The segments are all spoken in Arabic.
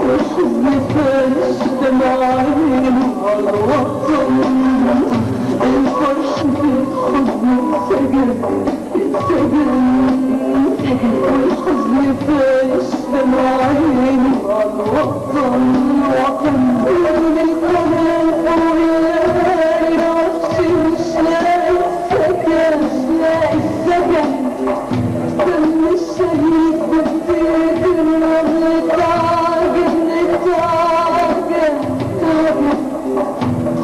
والحزن فارش دمعين عالوطن، الفرح بالحزن سجن والحزن فارش دمعين عالوطن، وطن بين الكلام والليالي عرشي مش لاقي السكن، مش لاقي السكن. دم الشهيد بديت النبل تعجن تعجن تعجن،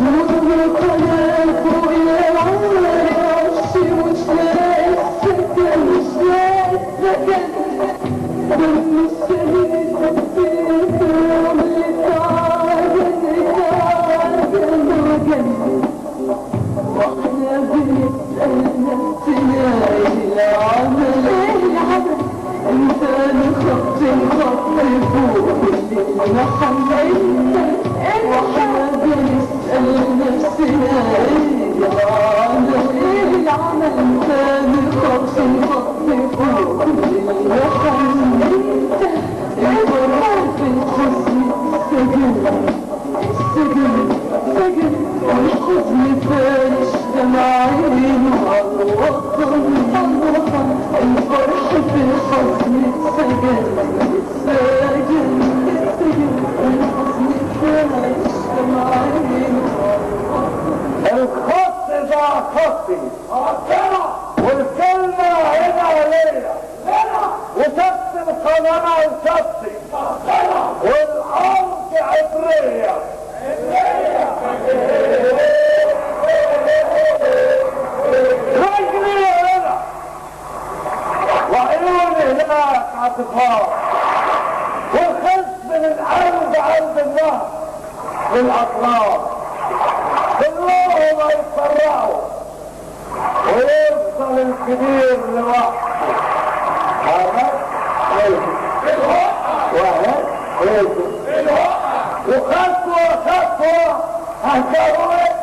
نور القناة فوق العالي عرشي مش لاقي السكن، مش لاقي السكن. دم الشهيد بديت النبل تعجن تعجن تعجن، واحنا بنسأل نفسنا ايه العمل، انت نخط الخط فوق اللي حملت، واحنا بنسأل نفسنا ايه العمل، انت نخط الخط فوق اللي حملت، الفرح في الحزن سجن سجن، والحزن فارش دمعين عالوطن، الفرح في الحزن سجن والحزن فارش دمعين عالوطن. الخط ده خطي والكلمة هنا وليلة وتكتب صنعنا وشطي والأرض عبرية رجلي هنا وعيوني هناك عطفان، والخس من القلب عند النهر للأطراف، كلهم هيتفرعوا ويوصل الكبير لوحده. هذا وخطوة خطوة هتقول